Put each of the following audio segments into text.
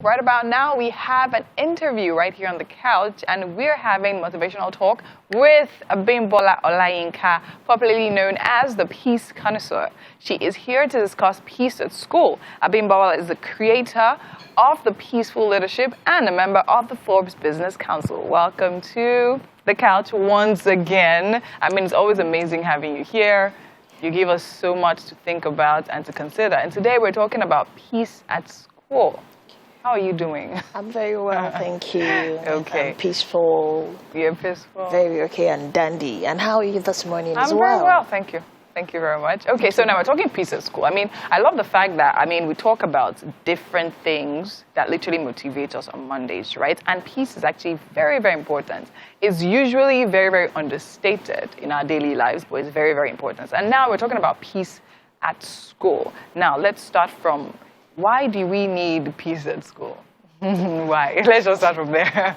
Right about now, we have an interview right here on the couch, and we're having motivational talk with Abimbola Olayinka, popularly known as the Peace Connoisseur. She is here to discuss peace at school. Abimbola is the creator of the Peaceful Leadership and a member of the Forbes Business Council. Welcome to the couch once again. I mean, it's always amazing having you here. You give us so much to think about and to consider. And today we're talking about peace at school. How are you doing? I'm very well, thank you. Okay. I'm peaceful. You're peaceful. Very okay and dandy. And how are you this morning as well? I'm very well, thank you. Thank you very much. Okay, so now we're talking peace at school. I mean, I love the fact that, we talk about different things that literally motivate us on Mondays, right? And peace is actually very, very important. It's usually very, very understated in our daily lives, but it's very, very important. And now we're talking about peace at school. Now, let's start from why do we need peace at school? Why? Let's just start from there.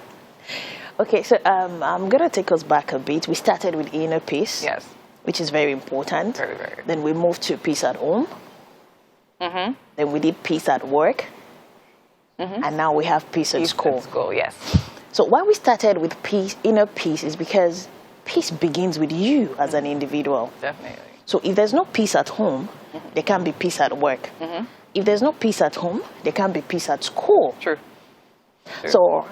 Okay, so I'm going to take us back a bit. We started with inner peace. Yes. Which is very important. Very, very. Then we moved to peace at home. Mm-hmm. Then we did peace at work. Mm-hmm. And now we have peace at school. At school, yes. So why we started with peace, inner peace, is because peace begins with you as an individual. Definitely. So if there's no peace at home, there can't be peace at work. Mm-hmm. If there's no peace at home, there can't be peace at school. True. So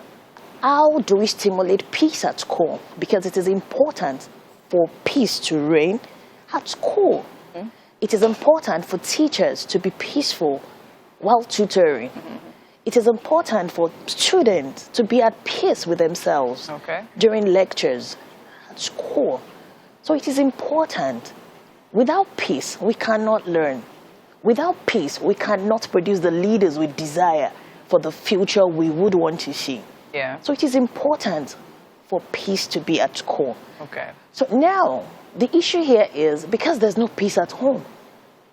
how do we stimulate peace at school? Because it is important for peace to reign at school. Mm-hmm. It is important for teachers to be peaceful while tutoring. Mm-hmm. It is important for students to be at peace with themselves during lectures at school. So it is important. Without peace, we cannot learn. Without peace, we cannot produce the leaders we desire for the future we would want to see. Yeah. So it is important for peace to be at school. Okay. So now, the issue here is because there's no peace at home,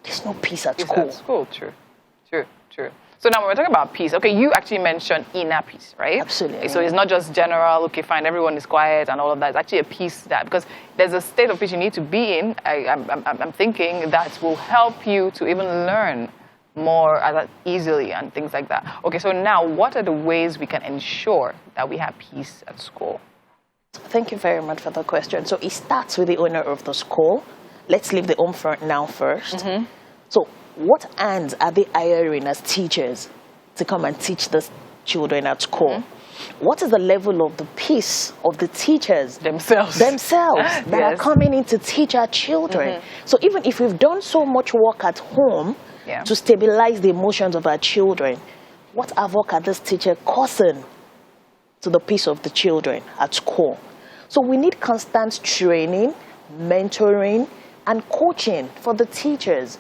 there's no peace at school. Peace at school, true. So now when we're talking about peace, okay, you actually mentioned inner peace, right? Absolutely. Okay, so it's not just general, okay, fine, everyone is quiet and all of that. It's actually a peace that, because there's a state of peace you need to be in, I'm thinking that will help you to even learn more easily and things like that. Okay, so now what are the ways we can ensure that we have peace at school? Thank you very much for the question. So it starts with the owner of the school. Let's leave the home front now first. Mm-hmm. So what hands are they hiring as teachers to come and teach the children at school? Mm-hmm. What is the level of the peace of the teachers themselves that are coming in to teach our children? Mm-hmm. So even if we've done so much work at home to stabilize the emotions of our children, what havoc are this teacher causing to the peace of the children at school? So we need constant training, mentoring, and coaching for the teachers.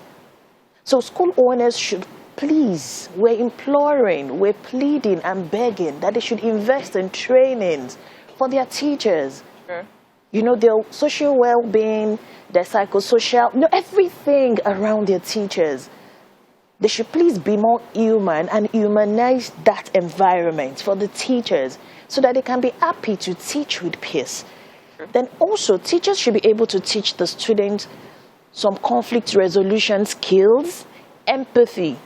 So school owners should please, we're imploring, we're pleading and begging that they should invest in trainings for their teachers. Sure. You know, their social well-being, their psychosocial, everything around their teachers. They should please be more human and humanize that environment for the teachers so that they can be happy to teach with peace. Sure. Then also, teachers should be able to teach the students some conflict resolution skills, empathy.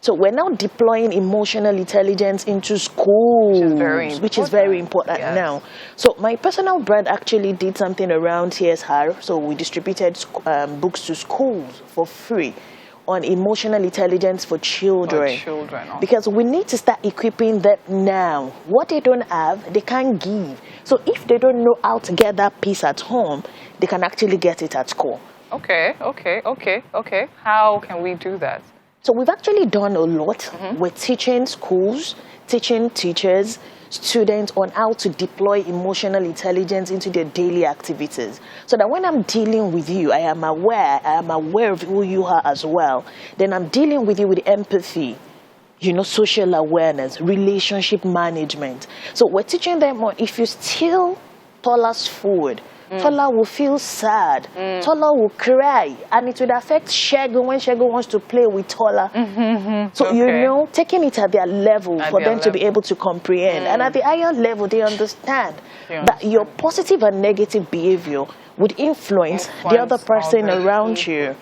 So we're now deploying emotional intelligence into schools, which is very important now. So my personal brand actually did something around TSR. So we distributed books to schools for free on emotional intelligence for children. Because we need to start equipping them now. What they don't have, they can't give. So if they don't know how to get that peace at home, they can actually get it at school. Okay. How can we do that? So we've actually done a lot. Mm-hmm. We're teaching schools, teaching teachers, students on how to deploy emotional intelligence into their daily activities. So that when I'm dealing with you, I am aware of who you are as well. Then I'm dealing with you with empathy, social awareness, relationship management. So we're teaching them on if you steal Tola's food, Tola will feel sad. Tola will cry. And it would affect Shego when Shego wants to play with Tola. Mm-hmm. So, taking it at their level for them to be able to comprehend. And at the higher level, they understand that your positive and negative behavior would influence the other person around you.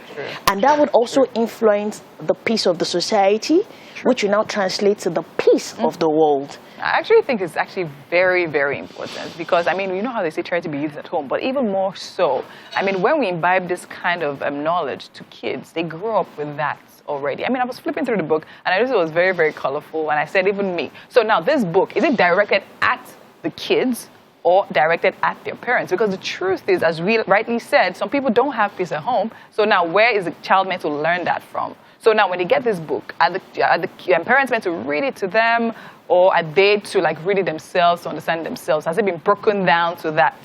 And that would also influence the peace of the society, which will now translate to the peace of the world. I actually think it's actually very, very important because, I mean, you know how they say charity begins at home, but even more so, I mean, when we imbibe this kind of knowledge to kids, they grow up with that already. I mean, I was flipping through the book and I noticed it was very, very colorful, and I said, even me. So now this book, is it directed at the kids or directed at their parents? Because the truth is, as we rightly said, some people don't have peace at home. So now where is the child meant to learn that from? So now when they get this book, are the parents meant to read it to them, or are they to like read it themselves to understand themselves? Has it been broken down to that?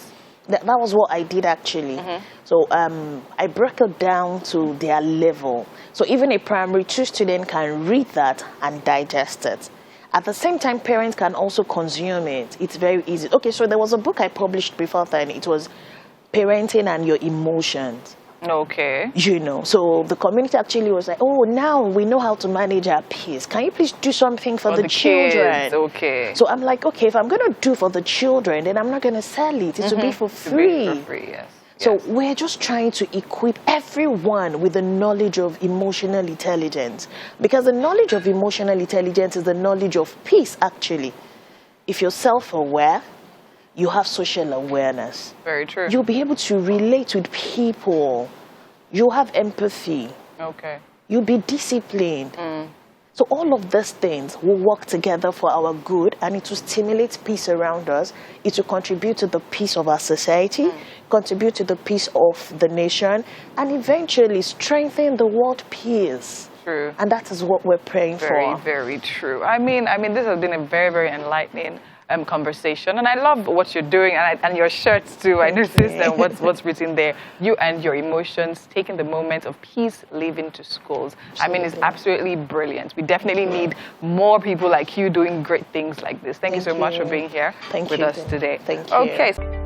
That was what I did actually. So I broke it down to their level. So even a primary 2 student can read that and digest it. At the same time, parents can also consume it. It's very easy. Okay, so there was a book I published before then. It was Parenting and Your Emotions. Okay. You know, so the community actually was like, oh, now we know how to manage our peace. Can you please do something for the children? Kids. Okay. So I'm like, okay, if I'm going to do for the children, then I'm not going to sell it. It will be for free. To be for free, yes. So we're just trying to equip everyone with the knowledge of emotional intelligence. Because the knowledge of emotional intelligence is the knowledge of peace, actually. If you're self-aware, you have social awareness. Very true. You'll be able to relate with people. You'll have empathy. Okay. You'll be disciplined. So all of these things will work together for our good, and it will stimulate peace around us. It will contribute to the peace of our society, contribute to the peace of the nation, and eventually strengthen the world peace. True. And that is what we're praying for. Very, very true. I mean, this has been a very, very enlightening conversation, and I love what you're doing, and your shirts too. I noticed what's written there. You and your emotions, taking the moment of peace, leaving to schools. I mean, it's absolutely brilliant. We definitely need more people like you doing great things like this. Thank you so much for being here with us today. Thank you. Okay.